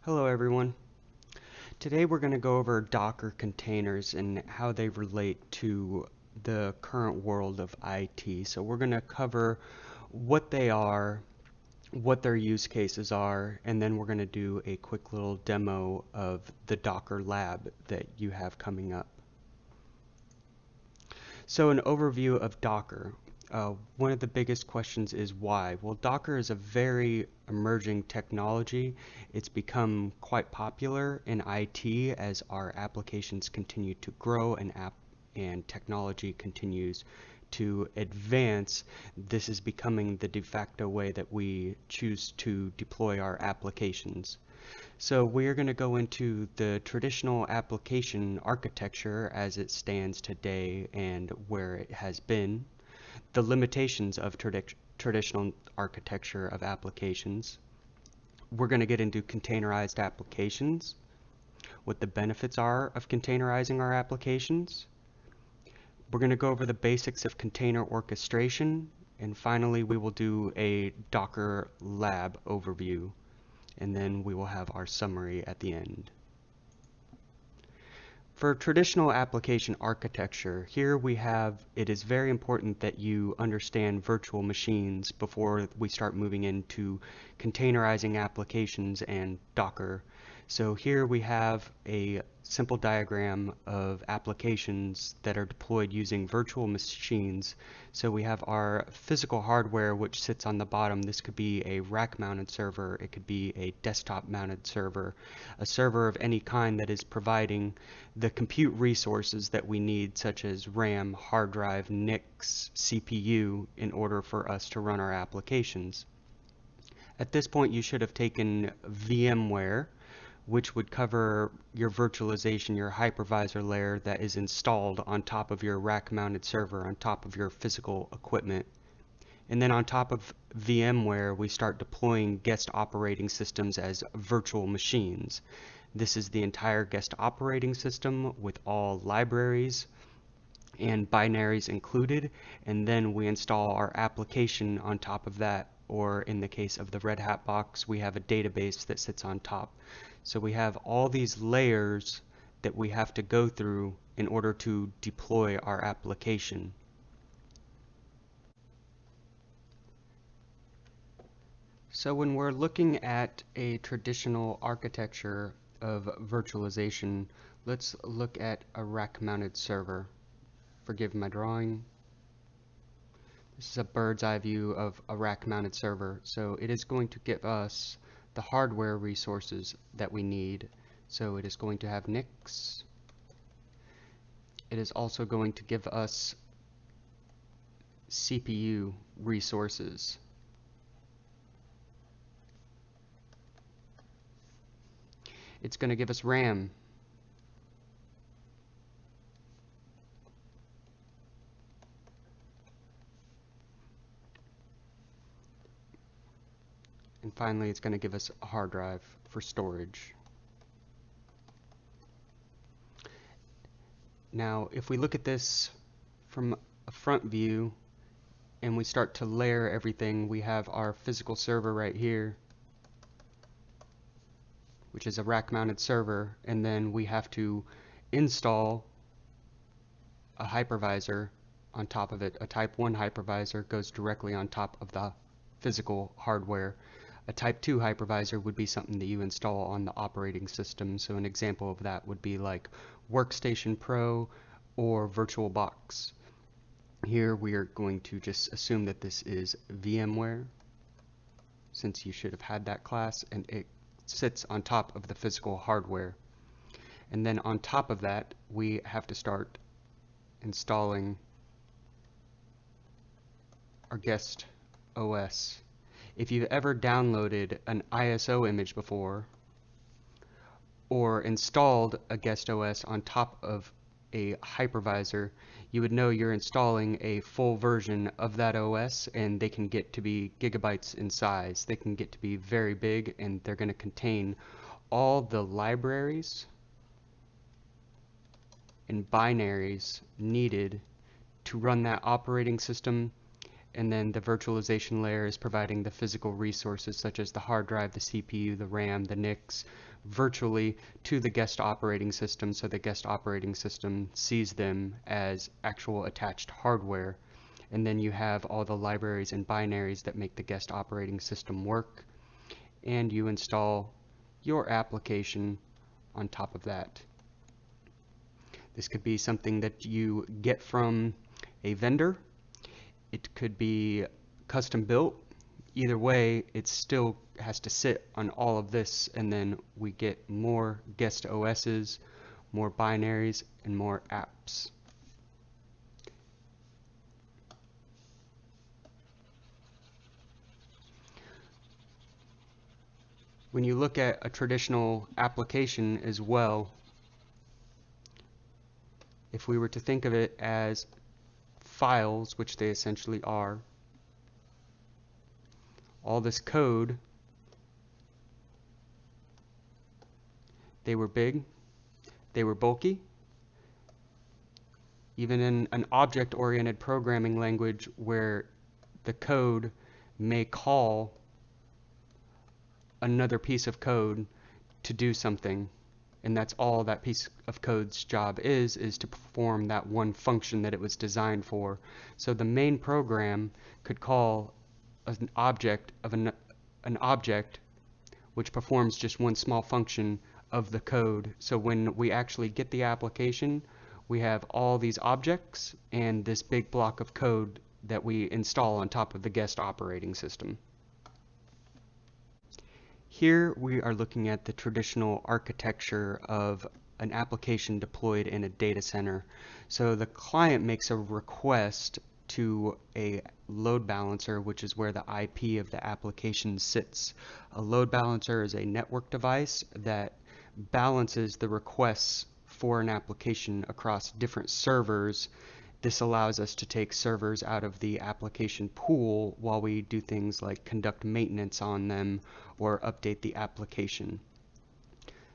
Hello everyone. Today we're going to go over Docker containers and how they relate to the current world of IT. So we're going to cover what they are, what their use cases are, and then we're going to do a quick little demo of the Docker lab that you have coming up. So an overview of Docker. One of the biggest questions is why? Well, Docker is a very emerging technology. It's become quite popular in IT as our applications continue to grow and technology continues to advance. This is becoming the de facto way that we choose to deploy our applications. So we're going to go into the traditional application architecture as it stands today and where it has been, the limitations of traditional architecture of applications. We're going to get into containerized applications, what the benefits are of containerizing our applications. We're going to go over the basics of container orchestration, and finally we will do a Docker lab overview, and then we will have our summary at the end. For traditional application architecture, here we have, it is very important that you understand virtual machines before we start moving into containerizing applications and Docker. So here we have a simple diagram of applications that are deployed using virtual machines. So we have our physical hardware which sits on the bottom. This could be a rack-mounted server, it could be a desktop-mounted server, a server of any kind that is providing the compute resources that we need, such as RAM, hard drive, NICs, CPU, in order for us to run our applications. At this point you should have taken VMware, which would cover your virtualization, your hypervisor layer that is installed on top of your rack-mounted server, on top of your physical equipment. And then on top of VMware, we start deploying guest operating systems as virtual machines. This is the entire guest operating system with all libraries and binaries included, and then we install our application on top of that, or in the case of the Red Hat box, we have a database that sits on top. So we have all these layers that we have to go through in order to deploy our application. So when we're looking at a traditional architecture of virtualization, let's look at a rack-mounted server. Forgive my drawing. This is a bird's eye view of a rack-mounted server. So it is going to give us the hardware resources that we need. So it is going to have NICs. It is also going to give us CPU resources. It's going to give us RAM. And finally, it's going to give us a hard drive for storage. Now, if we look at this from a front view and we start to layer everything, we have our physical server right here, which is a rack-mounted server, and then we have to install a hypervisor on top of it. A type 1 hypervisor goes directly on top of the physical hardware. A type 2 hypervisor would be something that you install on the operating system. So an example of that would be like Workstation Pro or VirtualBox. Here we are going to just assume that this is VMware, since you should have had that class, and it sits on top of the physical hardware. And then on top of that, we have to start installing our guest OS. If you've ever downloaded an ISO image before, or installed a guest OS on top of a hypervisor, you would know you're installing a full version of that OS, and they can get to be gigabytes in size. They can get to be very big, and they're going to contain all the libraries and binaries needed to run that operating system and then the virtualization layer is providing the physical resources such as the hard drive, the CPU, the RAM, the NICs, virtually to the guest operating system, so the guest operating system sees them as actual attached hardware. And then you have all the libraries and binaries that make the guest operating system work, and you install your application on top of that. This could be something that you get from a vendor. It could be custom built. Either way, it still has to sit on all of this, and then we get more guest OSs, more binaries, and more apps. When you look at a traditional application as well, if we were to think of it as files, which they essentially are, all this code, they were big, they were bulky. Even in an object-oriented programming language where the code may call another piece of code to do something, and that's all that piece of code's job is to perform that one function that it was designed for. So the main program could call an object of an object which performs just one small function of the code. So when we actually get the application, we have all these objects and this big block of code that we install on top of the guest operating system. Here we are looking at the traditional architecture of an application deployed in a data center. So the client makes a request to a load balancer, which is where the IP of the application sits. A load balancer is a network device that balances the requests for an application across different servers. This allows us to take servers out of the application pool while we do things like conduct maintenance on them or update the application.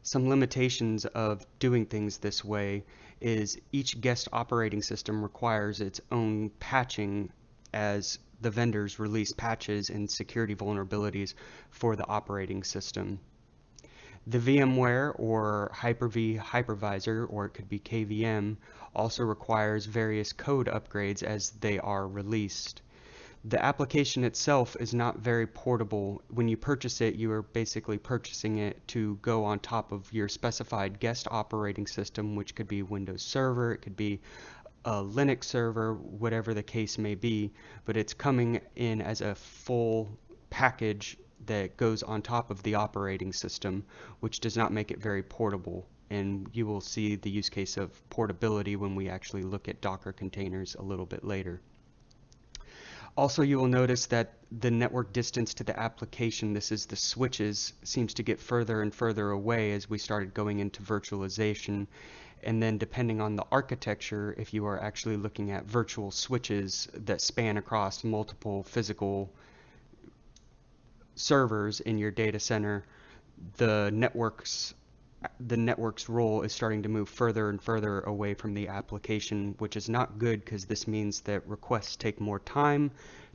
Some limitations of doing things this way is each guest operating system requires its own patching as the vendors release patches and security vulnerabilities for the operating system. The VMware or Hyper-V hypervisor, or it could be KVM, also requires various code upgrades as they are released. The application itself is not very portable. When you purchase it, you are basically purchasing it to go on top of your specified guest operating system, which could be Windows Server, it could be a Linux server, whatever the case may be, but it's coming in as a full package that goes on top of the operating system, which does not make it very portable. And you will see the use case of portability when we actually look at Docker containers a little bit later. Also, you will notice that the network distance to the application, this is the switches, seems to get further and further away as we started going into virtualization. And then depending on the architecture, if you are actually looking at virtual switches that span across multiple physical servers in your data center, the network's role is starting to move further and further away from the application, which is not good because this means that requests take more time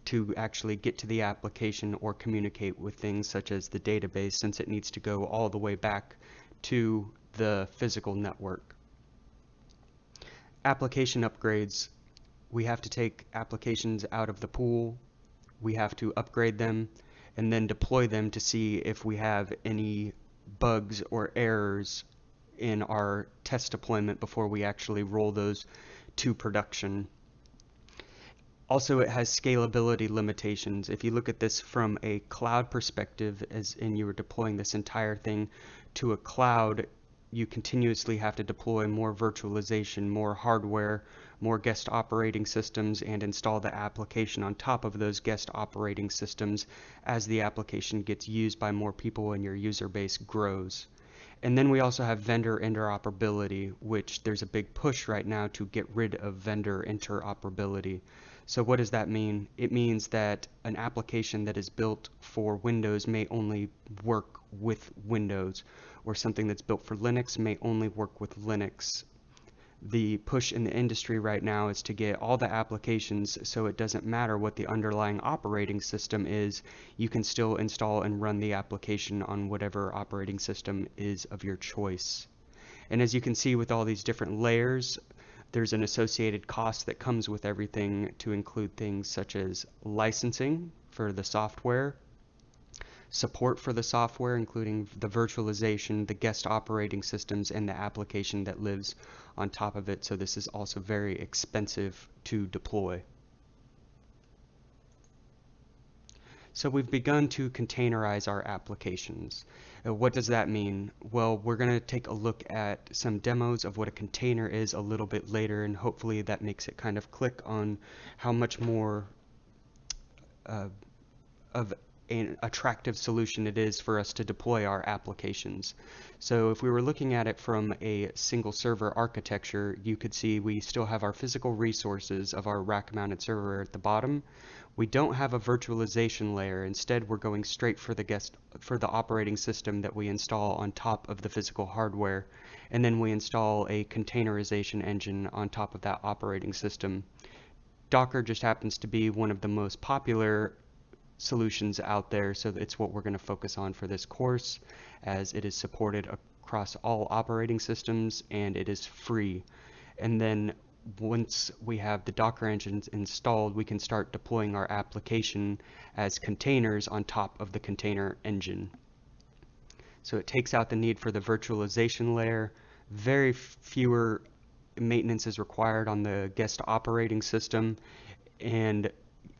to actually get to the application or communicate with things such as the database, since it needs to go all the way back to the physical network. Application upgrades. We have to take applications out of the pool, we have to upgrade them, and then deploy them to see if we have any bugs or errors in our test deployment before we actually roll those to production. Also, it has scalability limitations. If you look at this from a cloud perspective, as in you were deploying this entire thing to a cloud, you continuously have to deploy more virtualization, more hardware, more guest operating systems, and install the application on top of those guest operating systems as the application gets used by more people and your user base grows. And then we also have vendor interoperability, which there's a big push right now to get rid of vendor interoperability. So what does that mean? It means that an application that is built for Windows may only work with Windows, or something that's built for Linux may only work with Linux. The push in the industry right now is to get all the applications so it doesn't matter what the underlying operating system is, you can still install and run the application on whatever operating system is of your choice. And as you can see with all these different layers, there's an associated cost that comes with everything, to include things such as licensing for the software, support for the software, including the virtualization, the guest operating systems, and the application that lives on top of it. So this is also very expensive to deploy. So we've begun to containerize our applications. What does that mean? Well, we're going to take a look at some demos of what a container is a little bit later, and hopefully that makes it kind of click on how much more of an attractive solution it is for us to deploy our applications. So if we were looking at it from a single server architecture, you could see we still have our physical resources of our rack-mounted server at the bottom. We don't have a virtualization layer. Instead, we're going straight for the operating system that we install on top of the physical hardware, and then we install a containerization engine on top of that operating system. Docker just happens to be one of the most popular solutions out there, so it's what we're going to focus on for this course, as it is supported across all operating systems and it is free. And then once we have the Docker engines installed, we can start deploying our application as containers on top of the container engine. So it takes out the need for the virtualization layer. Very fewer maintenance is required on the guest operating system, and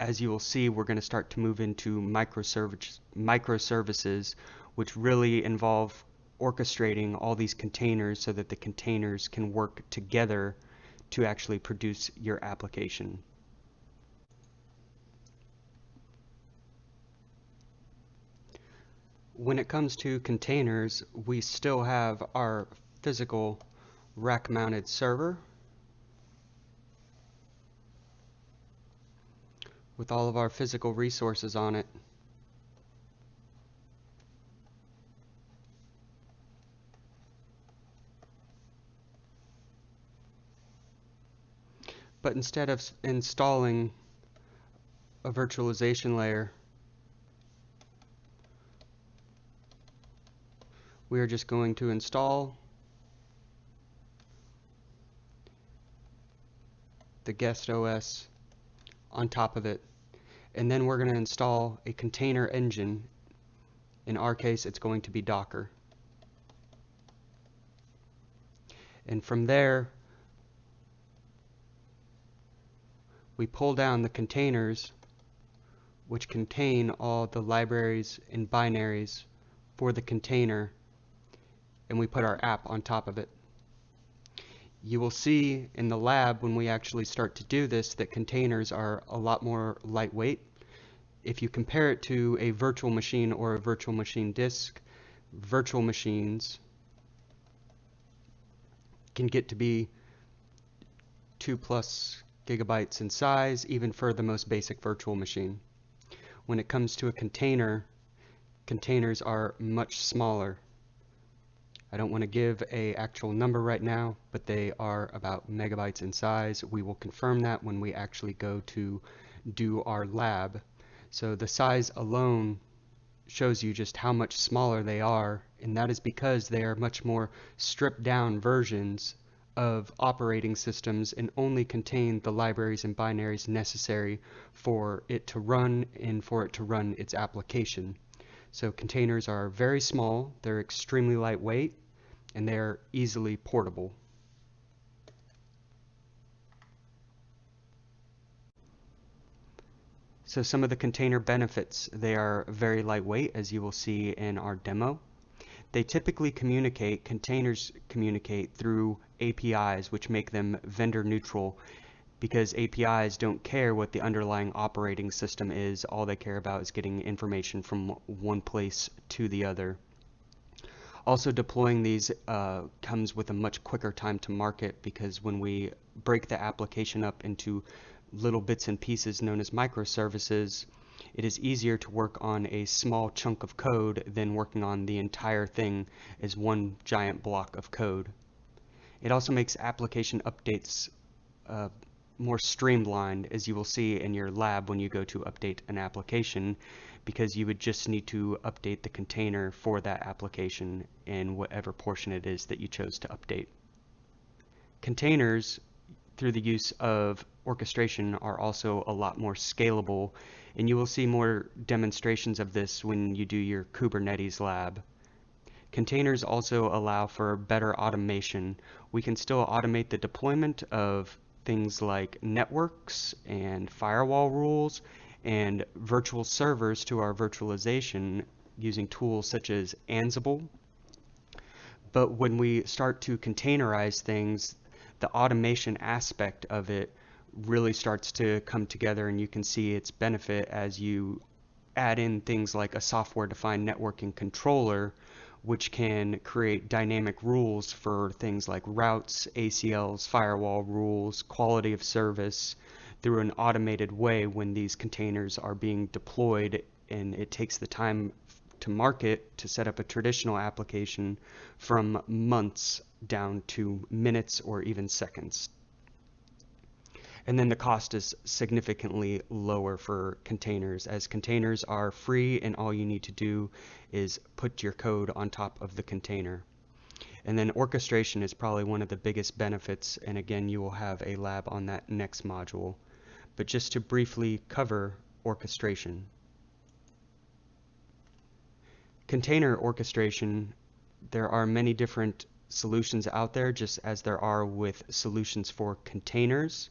as you will see, we're going to start to move into microservices, which really involve orchestrating all these containers so that the containers can work together to actually produce your application. When it comes to containers, we still have our physical rack-mounted server with all of our physical resources on it. But instead of installing a virtualization layer, we are just going to install the guest OS on top of it, and then we're going to install a container engine. In our case, it's going to be Docker. And from there, we pull down the containers which contain all the libraries and binaries for the container, and we put our app on top of it. You will see in the lab when we actually start to do this that containers are a lot more lightweight. If you compare it to a virtual machine or a virtual machine disk, virtual machines can get to be 2+ gigabytes in size, even for the most basic virtual machine. When it comes to a container, containers are much smaller. I don't want to give an actual number right now, but they are about megabytes in size. We will confirm that when we actually go to do our lab. So the size alone shows you just how much smaller they are, and that is because they are much more stripped down versions of operating systems and only contain the libraries and binaries necessary for it to run and for it to run its application. So containers are very small, they're extremely lightweight, and they're easily portable. So some of the container benefits: they are very lightweight, as you will see in our demo. They typically containers communicate through APIs, which make them vendor neutral, because APIs don't care what the underlying operating system is. All they care about is getting information from one place to the other. Also, deploying these comes with a much quicker time to market, because when we break the application up into little bits and pieces known as microservices, it is easier to work on a small chunk of code than working on the entire thing as one giant block of code. It also makes application updates uh, more streamlined, as you will see in your lab when you go to update an application, because you would just need to update the container for that application in whatever portion it is that you chose to update. Containers, through the use of orchestration, are also a lot more scalable, and you will see more demonstrations of this when you do your Kubernetes lab. Containers also allow for better automation. We can still automate the deployment of things like networks and firewall rules and virtual servers to our virtualization using tools such as Ansible. But when we start to containerize things, the automation aspect of it really starts to come together, and you can see its benefit as you add in things like a software-defined networking controller, which can create dynamic rules for things like routes, ACLs, firewall rules, quality of service through an automated way when these containers are being deployed, and it takes the time to market to set up a traditional application from months down to minutes or even seconds. And then the cost is significantly lower for containers, as containers are free and all you need to do is put your code on top of the container. And then orchestration is probably one of the biggest benefits, and again, you will have a lab on that next module. But just to briefly cover orchestration. Container orchestration, there are many different solutions out there, just as there are with solutions for containers.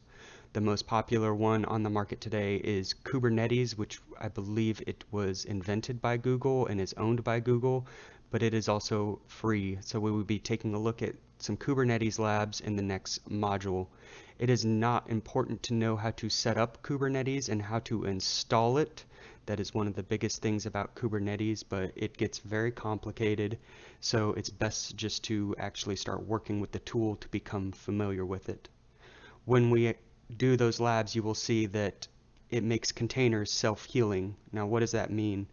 The most popular one on the market today is Kubernetes, which I believe it was invented by Google and is owned by Google, but it is also free. So we will be taking a look at some Kubernetes labs in the next module. It is not important to know how to set up Kubernetes and how to install it. That is one of the biggest things about Kubernetes, but it gets very complicated, so it's best just to actually start working with the tool to become familiar with it. When we do those labs, you will see that it makes containers self-healing. Now, what does that mean?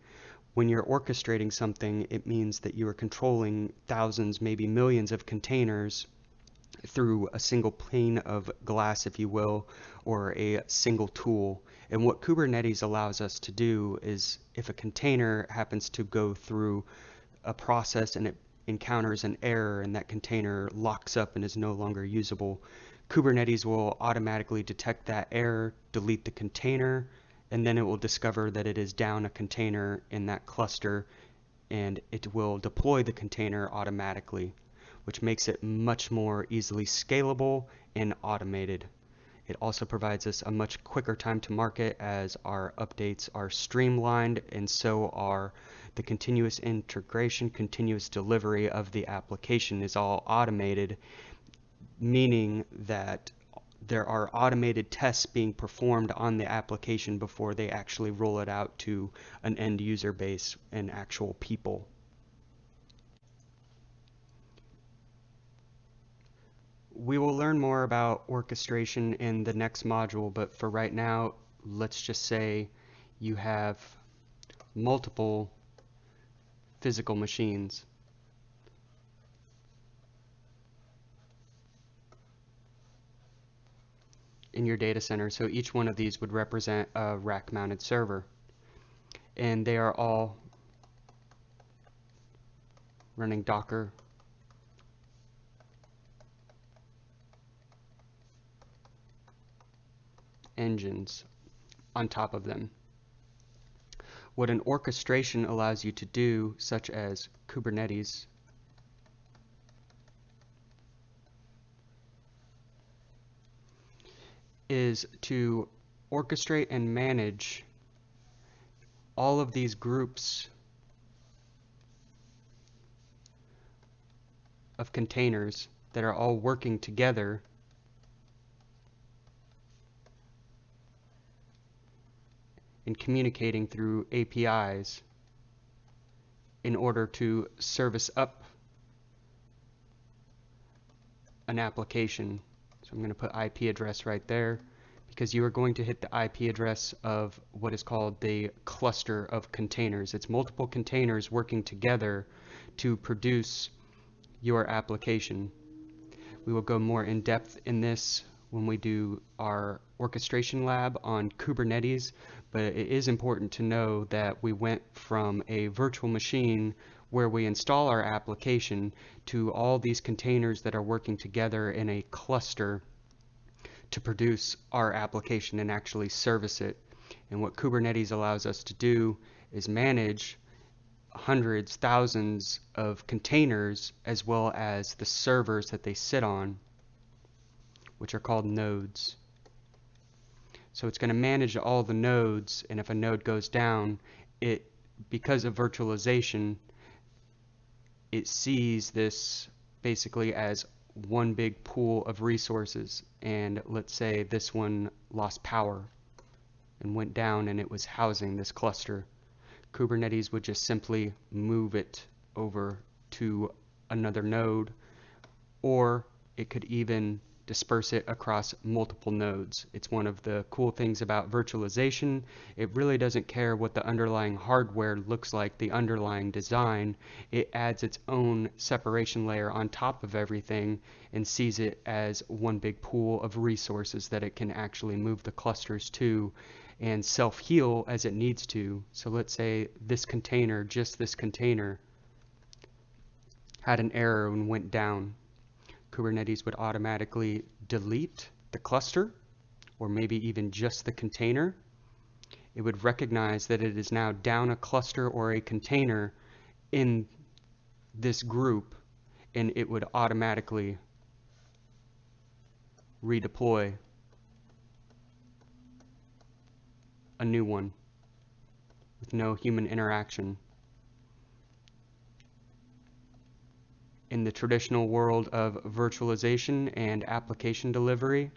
When you're orchestrating something, it means that you are controlling thousands, maybe millions of containers through a single pane of glass, if you will, or a single tool. And what Kubernetes allows us to do is, if a container happens to go through a process and it encounters an error and that container locks up and is no longer usable, Kubernetes will automatically detect that error, delete the container, and then it will discover that it is down a container in that cluster, and it will deploy the container automatically, which makes it much more easily scalable and automated. It also provides us a much quicker time to market, as our updates are streamlined, and so are the continuous integration, continuous delivery of the application is all automated, meaning that there are automated tests being performed on the application before they actually roll it out to an end user base and actual people. We will learn more about orchestration in the next module, but for right now, let's just say you have multiple physical machines. In your data center, so each one of these would represent a rack-mounted server, and they are all running Docker engines on top of them. What an orchestration allows you to do, such as Kubernetes, is to orchestrate and manage all of these groups of containers that are all working together and communicating through APIs in order to service up an application. So I'm going to put IP address right there, because you are going to hit the IP address of what is called the cluster of containers. It's multiple containers working together to produce your application. We will go more in depth in this when we do our orchestration lab on Kubernetes, but it is important to know that we went from a virtual machine where we install our application to all these containers that are working together in a cluster to produce our application and actually service it. And what Kubernetes allows us to do is manage hundreds, thousands of containers as well as the servers that they sit on, which are called nodes. So it's going to manage all the nodes, and if a node goes down, because of virtualization, it sees this basically as one big pool of resources. And let's say this one lost power and went down and it was housing this cluster. Kubernetes would just simply move it over to another node, or it could even disperse it across multiple nodes. It's one of the cool things about virtualization. It really doesn't care what the underlying hardware looks like, the underlying design. It adds its own separation layer on top of everything and sees it as one big pool of resources that it can actually move the clusters to and self-heal as it needs to. So let's say this container, just this container, had an error and went down. Kubernetes would automatically delete the cluster, or maybe even just the container. It would recognize that it is now down a cluster or a container in this group, and it would automatically redeploy a new one with no human interaction. In the traditional world of virtualization and application delivery,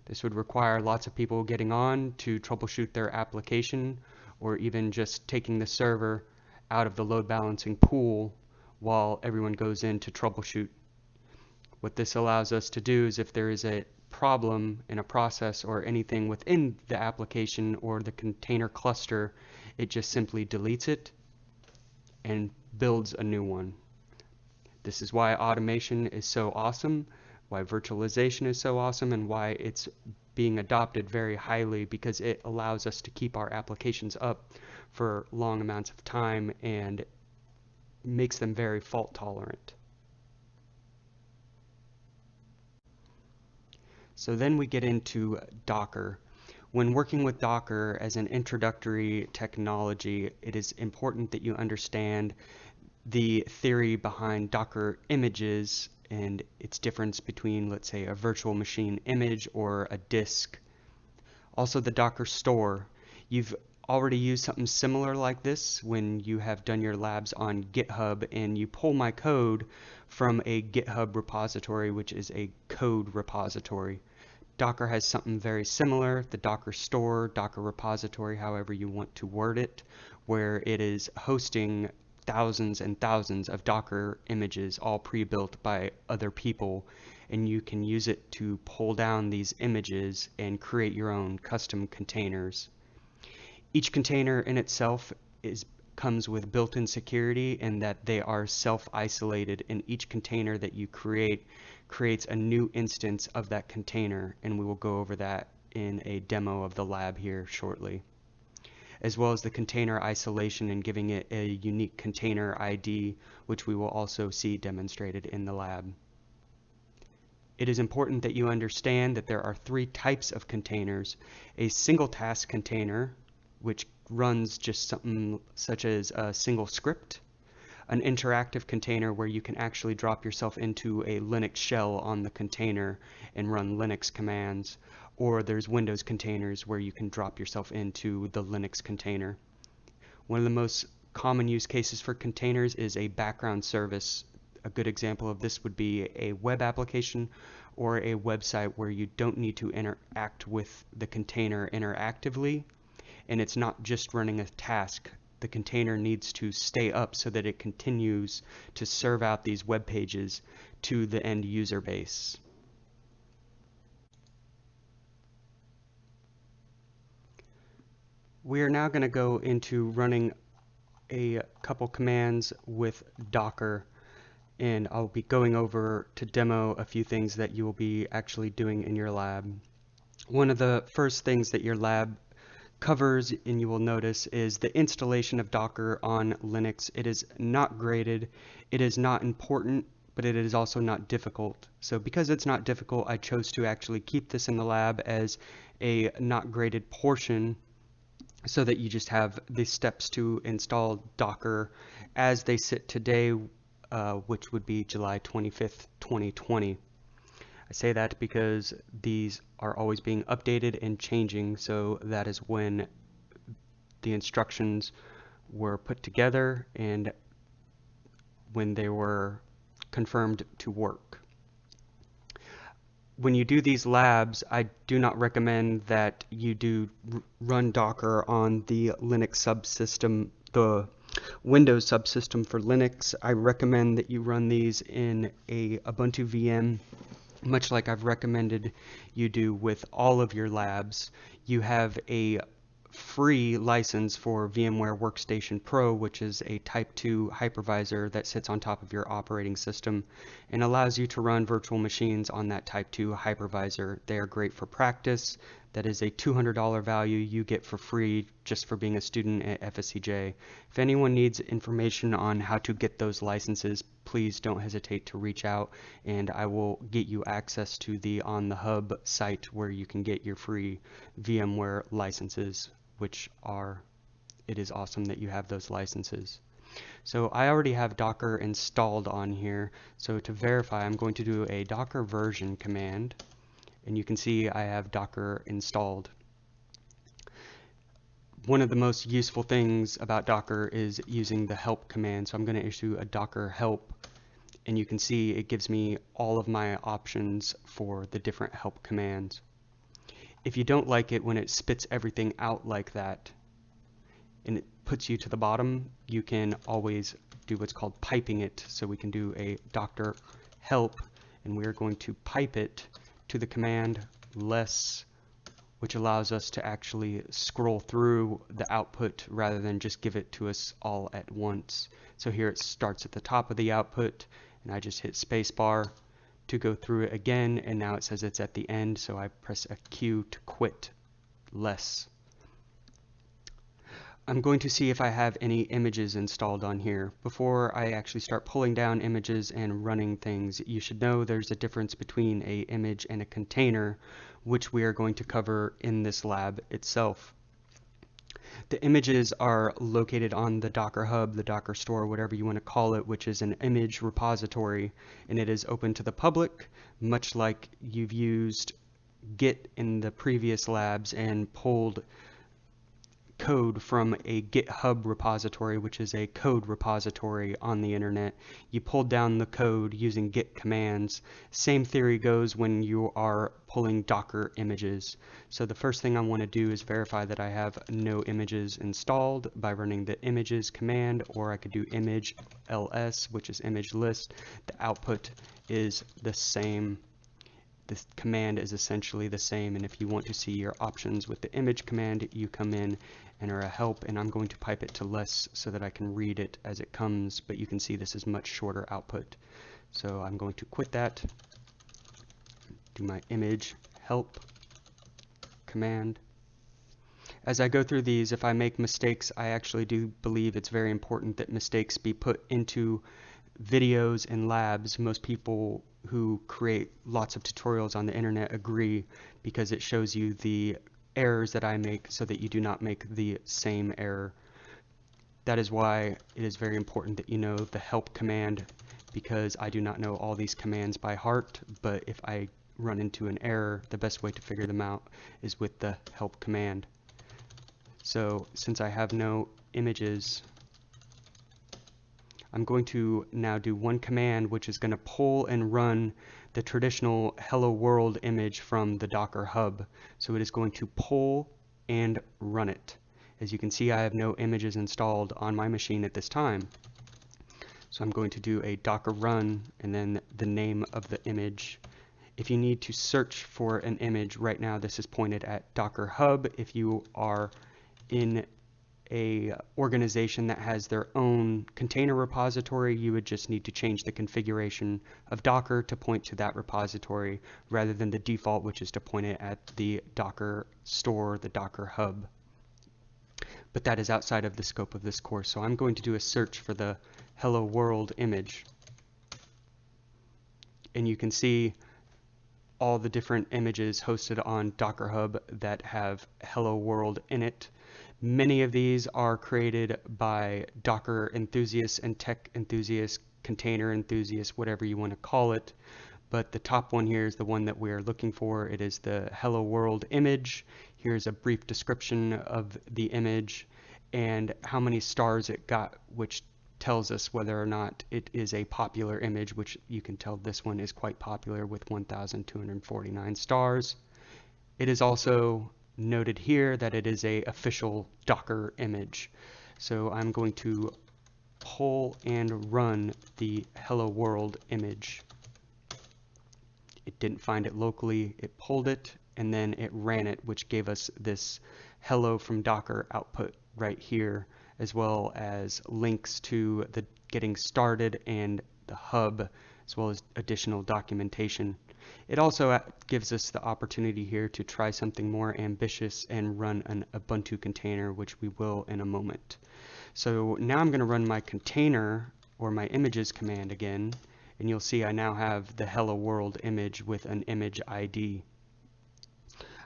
this would require lots of people getting on to troubleshoot their application, or even just taking the server out of the load balancing pool while everyone goes in to troubleshoot. What this allows us to do is if there is a problem in a process or anything within the application or the container cluster, it just simply deletes it and builds a new one. This is why automation is so awesome, why virtualization is so awesome, and why it's being adopted very highly, because it allows us to keep our applications up for long amounts of time and makes them very fault tolerant. So then we get into Docker. When working with Docker as an introductory technology, it is important that you understand the theory behind Docker images and its difference between, let's say, a virtual machine image or a disk. Also the Docker store. You've already used something similar like this when you have done your labs on GitHub and you pull my code from a GitHub repository, which is a code repository. Docker has something very similar, the Docker store, Docker repository, however you want to word it, where it is hosting thousands and thousands of Docker images all pre-built by other people, and you can use it to pull down these images and create your own custom containers. Each container in itself comes with built-in security in that they are self-isolated, and each container that you create creates a new instance of that container, and we will go over that in a demo of the lab here shortly, as well as the container isolation and giving it a unique container ID, which we will also see demonstrated in the lab. It is important that you understand that there are three types of containers: a single task container, which runs just something such as a single script, an interactive container where you can actually drop yourself into a Linux shell on the container and run Linux commands, or there's Windows containers where you can drop yourself into the Linux container. One of the most common use cases for containers is a background service. A good example of this would be a web application or a website where you don't need to interact with the container interactively, and it's not just running a task. The container needs to stay up so that it continues to serve out these web pages to the end user base. We are now going to go into running a couple commands with Docker. and I'll be going over to demo a few things that you will be actually doing in your lab. One of the first things that your lab covers, and you will notice, is the installation of Docker on Linux. It is not graded, it is not important, but it is also not difficult. So because it's not difficult, I chose to actually keep this in the lab as a not graded portion, so that you just have the steps to install Docker as they sit today, which would be July 25th, 2020. I say that because these are always being updated and changing, so that is when the instructions were put together and when they were confirmed to work. When you do these labs, I do not recommend that you do run Docker on the Linux subsystem, the Windows subsystem for Linux. I recommend that you run these in a Ubuntu VM, much like I've recommended you do with all of your labs. You have a free license for VMware Workstation Pro, which is a Type 2 hypervisor that sits on top of your operating system and allows you to run virtual machines on that Type 2 hypervisor. They are great for practice. That is a $200 value you get for free just for being a student at FSCJ. If anyone needs information on how to get those licenses, please don't hesitate to reach out, and I will get you access to the On the Hub site where you can get your free VMware licenses, which are, it is awesome that you have those licenses. So I already have Docker installed on here. So to verify, I'm going to do a Docker version command, and you can see I have Docker installed. One of the most useful things about Docker is using the help command. So I'm going to issue a Docker help, and you can see it gives me all of my options for the different help commands. If you don't like it when it spits everything out like that and it puts you to the bottom, you can always do what's called piping it. So we can do a Docker help, and we're going to pipe it to the command less, which allows us to actually scroll through the output rather than just give it to us all at once. So here it starts at the top of the output, and I just hit spacebar to go through it again, and now it says it's at the end, so I press a Q to quit less. I'm going to see if I have any images installed on here. Before I actually start pulling down images and running things, you should know there's a difference between an image and a container, which we are going to cover in this lab itself. The images are located on the Docker Hub, the Docker Store, whatever you want to call it, which is an image repository, and it is open to the public, much like you've used Git in the previous labs and pulled code from a GitHub repository, which is a code repository on the internet. You pulled down the code using Git commands. Same theory goes when you are pulling Docker images. So the first thing I want to do is verify that I have no images installed by running the images command, or I could do image ls, which is image list. The output is the same. This command is essentially the same, and if you want to see your options with the image command, you come in, enter a help, and I'm going to pipe it to less so that I can read it as it comes, but you can see this is much shorter output. So I'm going to quit that, do my image help command. As I go through these, if I make mistakes, I actually do believe it's very important that mistakes be put into videos and labs. Most people who create lots of tutorials on the internet agree, because it shows you the errors that I make so that you do not make the same error. That is why it is very important that you know the help command, because I do not know all these commands by heart, but if I run into an error, the best way to figure them out is with the help command. So since I have no images, I'm going to now do one command, which is going to pull and run the traditional Hello World image from the Docker Hub. So it is going to pull and run it. As you can see, I have no images installed on my machine at this time. So I'm going to do a Docker run and then the name of the image. If you need to search for an image right now, this is pointed at Docker Hub. If you are in a organization that has their own container repository, you would just need to change the configuration of Docker to point to that repository rather than the default, which is to point it at the Docker store, the Docker hub. But that is outside of the scope of this course. So I'm going to do a search for the Hello World image. And you can see all the different images hosted on Docker Hub that have Hello World in it. Many of these are created by Docker enthusiasts and tech enthusiasts, container enthusiasts, whatever you want to call it. But the top one here is the one that we're looking for. It is the Hello World image. Here's a brief description of the image and how many stars it got, which tells us whether or not it is a popular image, which you can tell this one is quite popular with 1,249 stars. It is also noted here that it is a official Docker image. So I'm going to pull and run the Hello World image. It didn't find it locally, it pulled it, and then it ran it, which gave us this hello from Docker output right here, as well as links to the getting started and the hub, as well as additional documentation. It also gives us the opportunity here to try something more ambitious and run an Ubuntu container, which we will in a moment. So now I'm going to run my container or my images command again, and you'll see I now have the Hello World image with an image ID.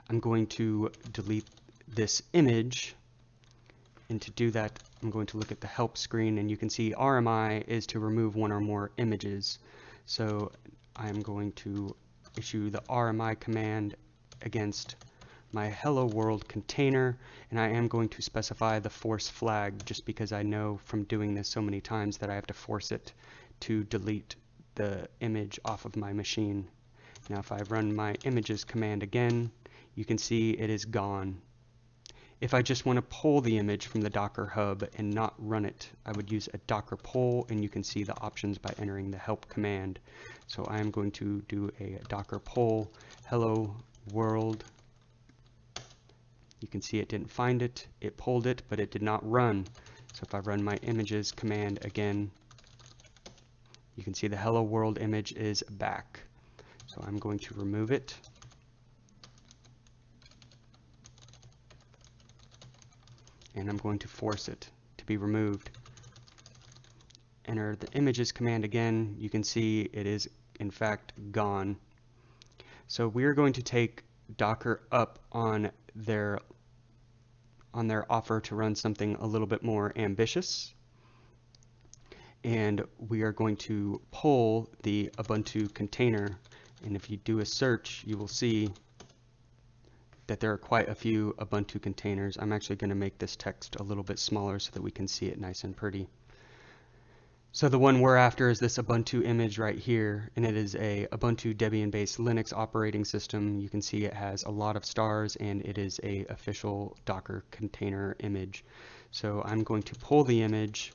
I'm going to delete this image, and to do that I'm going to look at the help screen, and you can see RMI is to remove one or more images. So I'm going to issue the RMI command against my Hello World container, and I am going to specify the force flag just because I know from doing this so many times that I have to force it to delete the image off of my machine. Now if I run my images command again, you can see it is gone. If I just want to pull the image from the Docker hub and not run it, I would use a Docker pull, and you can see the options by entering the help command. So I am going to do a Docker pull Hello World. You can see it didn't find it, it pulled it, but it did not run. So if I run my images command again, you can see the Hello World image is back. So I'm going to remove it. And I'm going to force it to be removed. Enter the images command again. You can see it is in fact gone. So we are going to take Docker up on their offer to run something a little bit more ambitious. And we are going to pull the Ubuntu container. And if you do a search, you will see that there are quite a few Ubuntu containers. I'm actually going to make this text a little bit smaller so that we can see it nice and pretty. So the one we're after is this Ubuntu image right here, and it is a Ubuntu Debian-based Linux operating system. You can see it has a lot of stars, and it is a official Docker container image. So I'm going to pull the image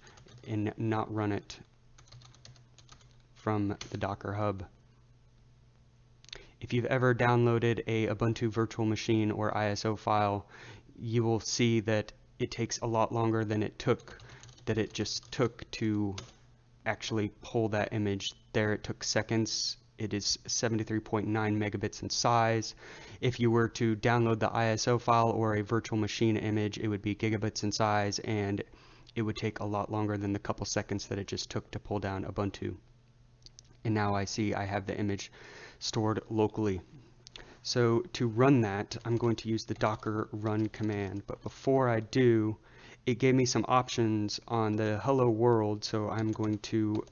and not run it from the Docker hub. If you've ever downloaded a Ubuntu virtual machine or ISO file, you will see that it takes a lot longer than it just took to actually pull that image. There it took seconds. It is 73.9 megabits in size. If you were to download the ISO file or a virtual machine image, it would be gigabits in size, and it would take a lot longer than the couple seconds that it just took to pull down Ubuntu. And now I see I have the image stored locally. So to run that, I'm going to use the Docker run command. But before I do, it gave me some options on the Hello World, so I'm going to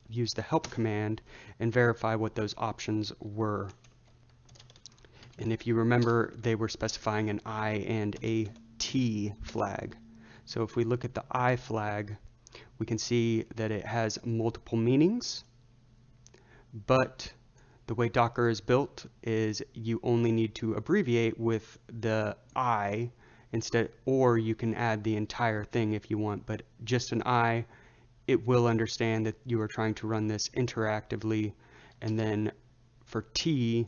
use the help command and verify what those options were. And if you remember, they were specifying an I and a T flag. So if we look at the I flag, we can see that it has multiple meanings, but the way Docker is built is you only need to abbreviate with the I instead, or you can add the entire thing if you want, but just an I, it will understand that you are trying to run this interactively. And then for T,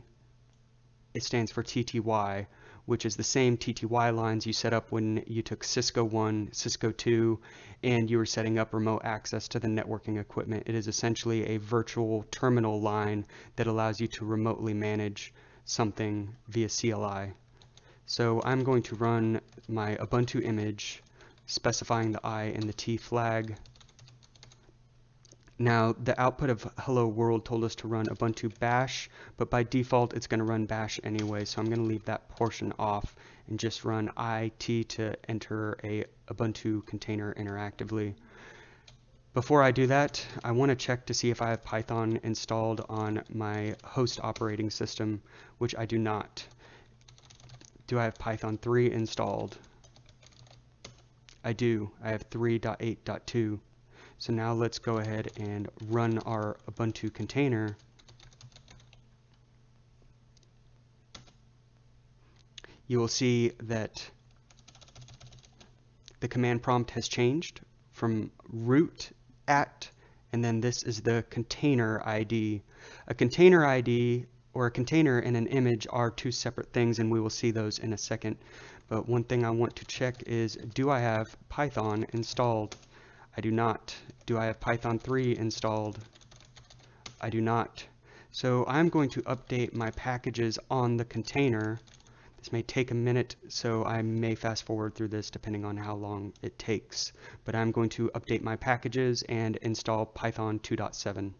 it stands for TTY, which is the same TTY lines you set up when you took Cisco 1, Cisco 2, and you were setting up remote access to the networking equipment. It is essentially a virtual terminal line that allows you to remotely manage something via CLI. So I'm going to run my Ubuntu image, specifying the I and the T flag. Now, the output of hello world told us to run Ubuntu bash, but by default it's going to run bash anyway, so I'm going to leave that portion off and just run IT to enter a Ubuntu container interactively. Before I do that, I want to check to see if I have Python installed on my host operating system, which I do not. Do I have Python 3 installed? I do. I have 3.8.2. So now let's go ahead and run our Ubuntu container. You will see that the command prompt has changed from root at, and then this is the container ID. A container ID or a container and an image are two separate things, and we will see those in a second. But one thing I want to check is, do I have Python installed? I do not. Do I have Python 3 installed? I do not. So I'm going to update my packages on the container. This may take a minute, so I may fast forward through this depending on how long it takes. But I'm going to update my packages and install Python 2.7.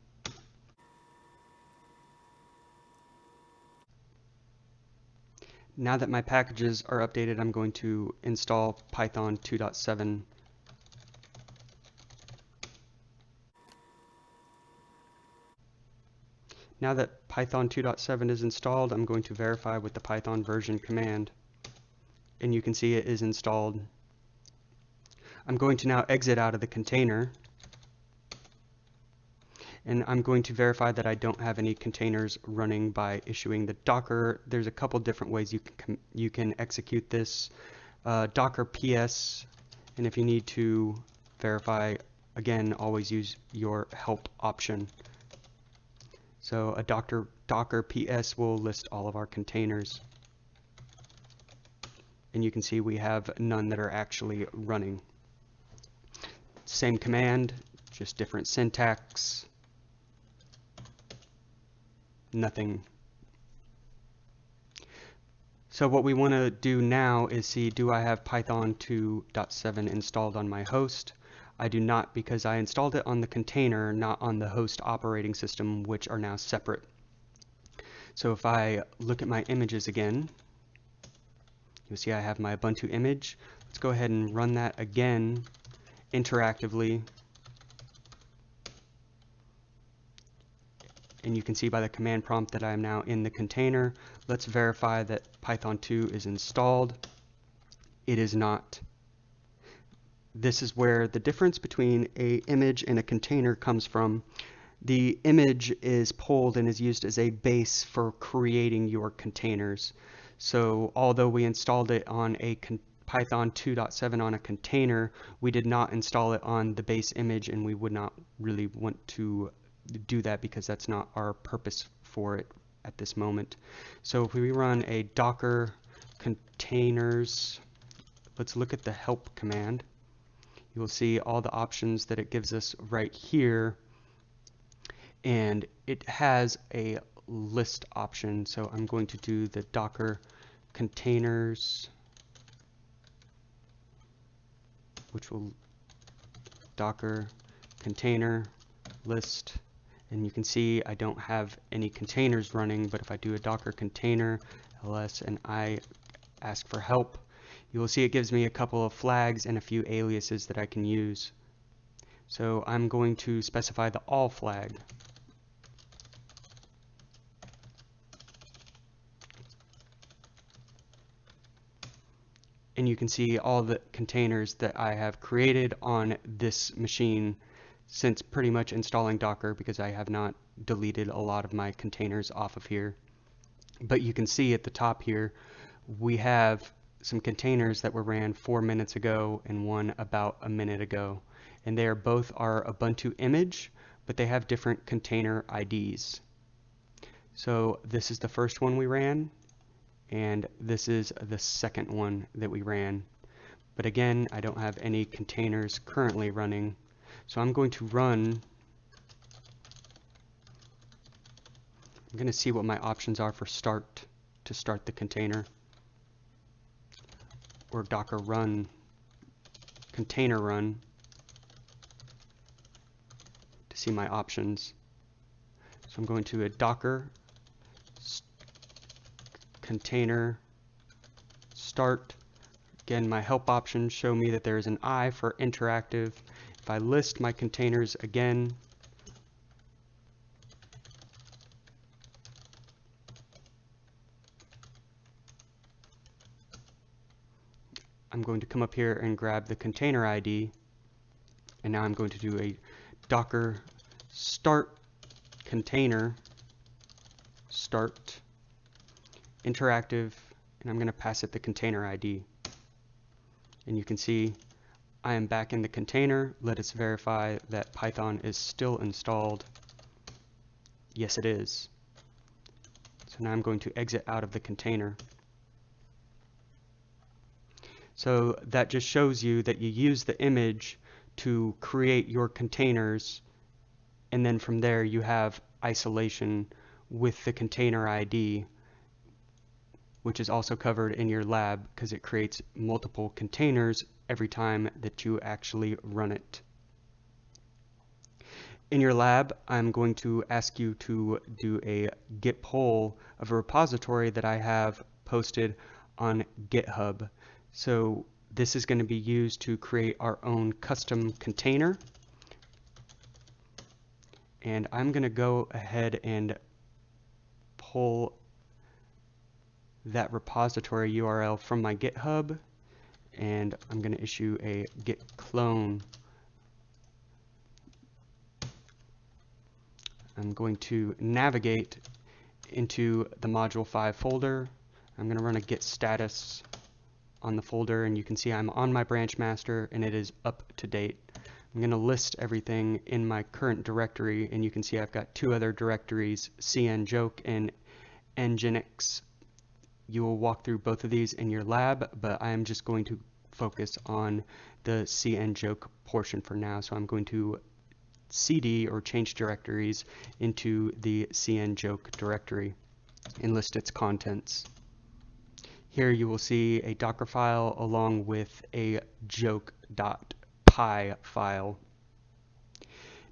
Now that my packages are updated, I'm going to install Python 2.7. Now that Python 2.7 is installed, I'm going to verify with the Python version command. And you can see it is installed. I'm going to now exit out of the container. And I'm going to verify that I don't have any containers running by issuing the Docker. There's a couple different ways you can execute this. Docker PS, and if you need to verify, again, always use your help option. So a Docker PS will list all of our containers. And you can see we have none that are actually running. Same command, just different syntax. Nothing. So what we want to do now is see, do I have Python 2.7 installed on my host? I do not, because I installed it on the container, not on the host operating system, which are now separate. So if I look at my images again, you'll see I have my Ubuntu image. Let's go ahead and run that again interactively. And you can see by the command prompt that I am now in the container. Let's verify that Python 2 is installed. It is not. This is where the difference between an image and a container comes from. The image is pulled and is used as a base for creating your containers. So although we installed it on a Python 2.7 on a container, we did not install it on the base image, and we would not really want to do that because that's not our purpose for it at this moment. So if we run a docker containers, let's look at the help command. You will see all the options that it gives us right here, and it has a list option. So I'm going to do the docker containers, which will docker container list, and you can see I don't have any containers running, but if I do a docker container ls and I ask for help, you will see it gives me a couple of flags and a few aliases that I can use. So I'm going to specify the all flag. And you can see all the containers that I have created on this machine since pretty much installing Docker, because I have not deleted a lot of my containers off of here. But you can see at the top here, we have some containers that were ran 4 minutes ago and one about a minute ago. And they are both our Ubuntu image, but they have different container IDs. So this is the first one we ran, and this is the second one that we ran. But again, I don't have any containers currently running, so I'm going to run. I'm going to see what my options are for start to start the container, or Docker run, container run, to see my options. So I'm going to a Docker container start. Again, my help options show me that there is an I for interactive. If I list my containers again, I'm going to come up here and grab the container ID, and now I'm going to do a Docker start container start interactive, and I'm going to pass it the container ID. And you can see I am back in the container. Let us verify that Python is still installed. Yes, it is. So now I'm going to exit out of the container. So that just shows you that you use the image to create your containers, and then from there you have isolation with the container ID, which is also covered in your lab because it creates multiple containers every time that you actually run it. In your lab, I'm going to ask you to do a git pull of a repository that I have posted on GitHub. So this is going to be used to create our own custom container. And I'm going to go ahead and pull that repository URL from my GitHub, and I'm going to issue a git clone. I'm going to navigate into the module 5 folder. I'm going to run a git status on the folder, and you can see I'm on my branch master and it is up to date. I'm going to list everything in my current directory, and you can see I've got two other directories, cnjoke and nginx. You will walk through both of these in your lab, but I am just going to focus on the cnjoke portion for now. So I'm going to cd, or change directories, into the cnjoke directory and list its contents. Here you will see a Docker file along with a joke.py file.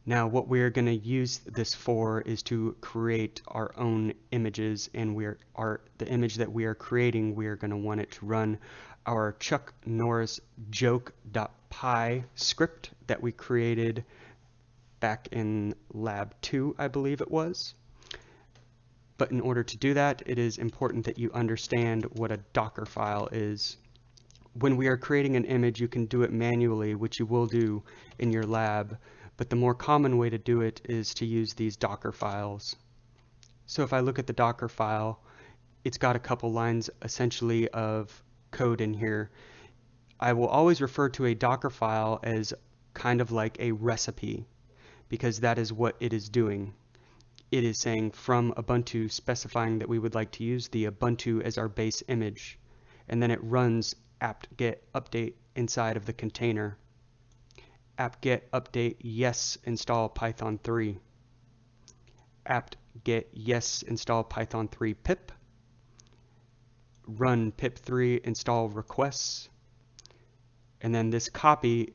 Now what we're going to use this for is to create our own images, and the image that we are creating, we are going to want it to run our Chuck Norris joke.py script that we created back in lab 2, I believe it was. But in order to do that, it is important that you understand what a Docker file is. When we are creating an image, you can do it manually, which you will do in your lab, but the more common way to do it is to use these Docker files. So if I look at the Docker file, it's got a couple lines essentially of code in here. I will always refer to a Docker file as kind of like a recipe, because that is what it is doing. It is saying from Ubuntu, specifying that we would like to use the Ubuntu as our base image, and then it runs apt-get update inside of the container. apt-get update yes install Python 3. apt-get yes install Python 3 pip. Run pip3 install requests. And then this copy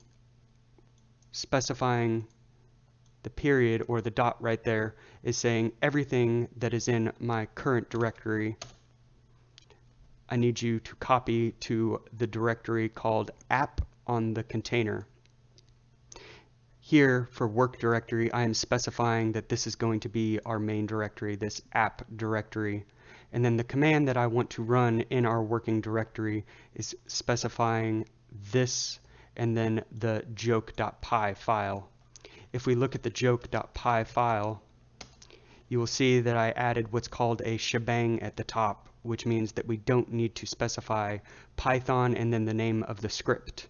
specifying the period, or the dot right there, is saying everything that is in my current directory, I need you to copy to the directory called app on the container. Here for work directory, I am specifying that this is going to be our main directory, this app directory. And then the command that I want to run in our working directory is specifying this and then the joke.py file. If we look at the joke.py file, you will see that I added what's called a shebang at the top, which means that we don't need to specify Python and then the name of the script.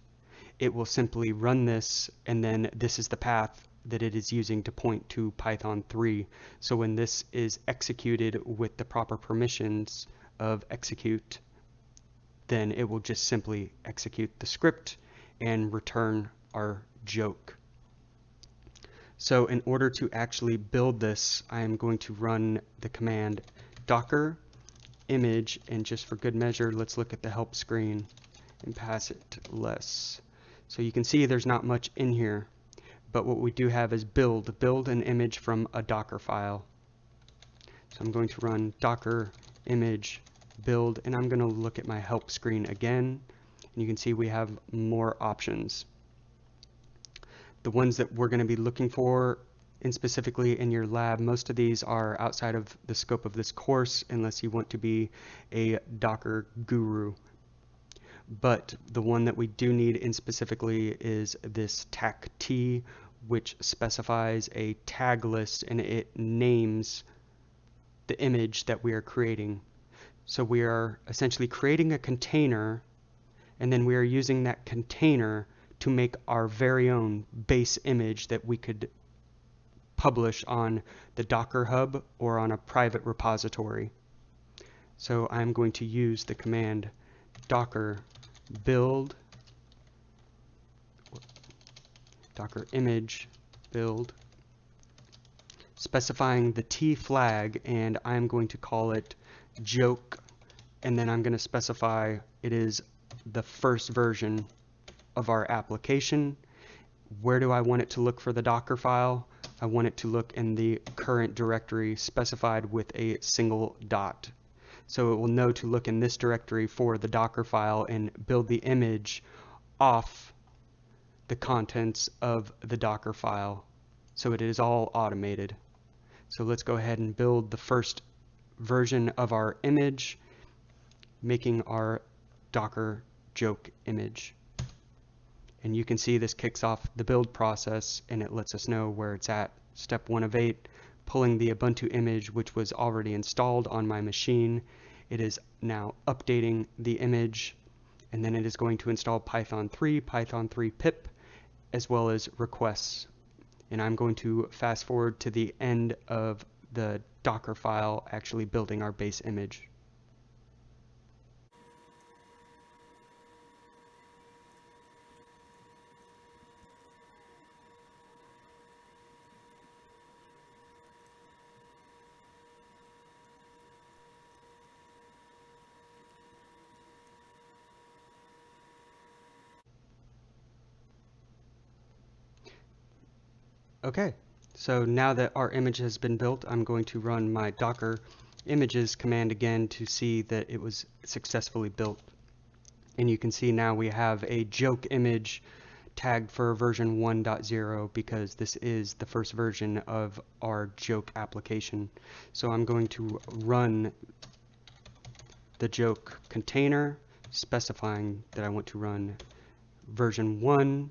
It will simply run this, and then this is the path that it is using to point to Python 3. So when this is executed with the proper permissions, of execute, then it will just simply execute the script and return our joke. So in order to actually build this, I am going to run the command docker image, and just for good measure, let's look at the help screen and pass it less. So you can see there's not much in here, but what we do have is build an image from a Docker file. So I'm going to run docker image build, and I'm going to look at my help screen again, and you can see we have more options. The ones that we're going to be looking for, and specifically in your lab, most of these are outside of the scope of this course unless you want to be a Docker guru. But the one that we do need in specifically is this tac-t, which specifies a tag list, and it names the image that we are creating. So we are essentially creating a container, and then we are using that container to make our very own base image that we could publish on the Docker Hub or on a private repository. So I'm going to use the command docker build, docker image build, specifying the T flag, and I'm going to call it joke, and then I'm going to specify it is the first version of our application. Where do I want it to look for the Docker file? I want it to look in the current directory specified with a single dot. So it will know to look in this directory for the Docker file and build the image off the contents of the Docker file. So it is all automated. So let's go ahead and build the first version of our image, making our Docker joke image. And you can see this kicks off the build process, and it lets us know where it's at. Step 1 of 8, pulling the Ubuntu image, which was already installed on my machine. It is now updating the image, and then it is going to install Python 3 pip, as well as requests. And I'm going to fast forward to the end of the Docker file actually building our base image. Okay, so now that our image has been built, I'm going to run my docker images command again to see that it was successfully built. And you can see now we have a joke image tagged for version 1.0 because this is the first version of our joke application. So I'm going to run the joke container, specifying that I want to run version 1.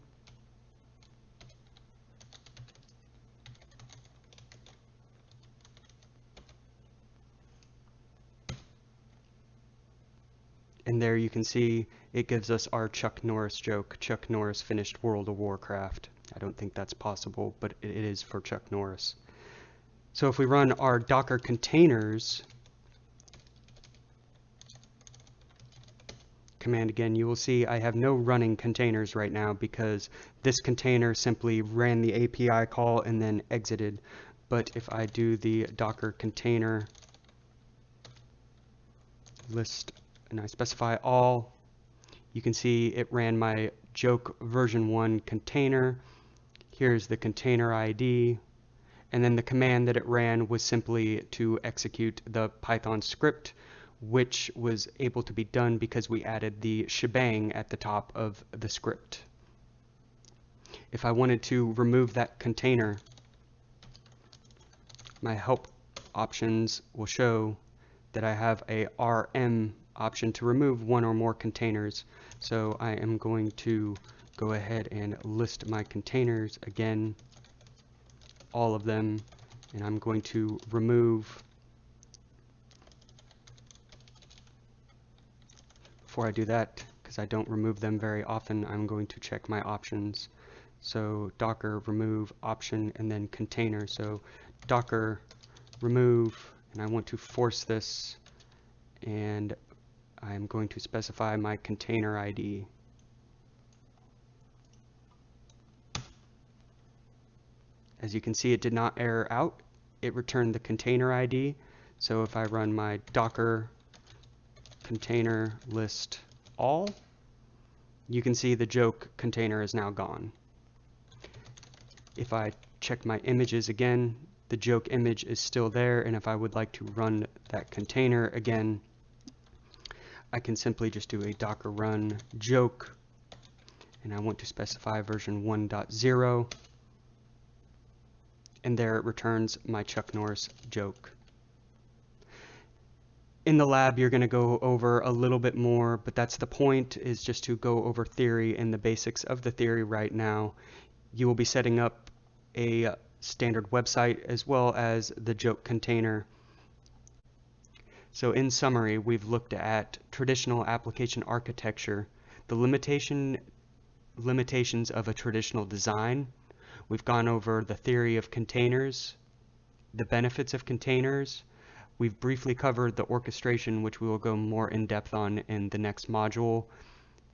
And there you can see it gives us our Chuck Norris joke. Chuck Norris finished World of Warcraft. I don't think that's possible, but it is for Chuck Norris. So if we run our Docker containers command again, you will see I have no running containers right now because this container simply ran the API call and then exited. But if I do the Docker container list and I specify all, you can see it ran my joke version 1 container. Here's the container ID, and then the command that it ran was simply to execute the Python script, which was able to be done because we added the shebang at the top of the script. If I wanted to remove that container, my help options will show that I have a RM option to remove one or more containers. So I am going to go ahead and list my containers again, all of them, and I'm going to remove. Before I do that, because I don't remove them very often, I'm going to check my options. So docker remove option and then container. So docker remove, and I want to force this, and I'm going to specify my container ID. As you can see, it did not error out. It returned the container ID. So if I run my docker container list all, you can see the joke container is now gone. If I check my images again, the joke image is still there, and if I would like to run that container again, I can simply just do a docker run joke, and I want to specify version 1.0, and there it returns my Chuck Norris joke. In the lab, you're going to go over a little bit more, but that's the point, is just to go over theory and the basics of the theory right now. You will be setting up a standard website as well as the joke container. So in summary, we've looked at traditional application architecture, the limitations of a traditional design. We've gone over the theory of containers, the benefits of containers. We've briefly covered the orchestration, which we will go more in depth on in the next module.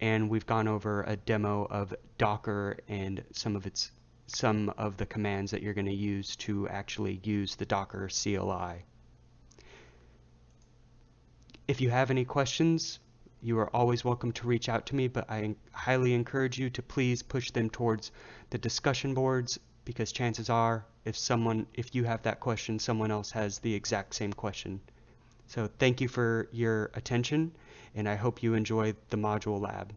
And we've gone over a demo of Docker and some of the commands that you're going to use to actually use the Docker CLI. If you have any questions, you are always welcome to reach out to me, but I highly encourage you to please push them towards the discussion boards, because chances are if you have that question, someone else has the exact same question. So thank you for your attention, and I hope you enjoy the module lab.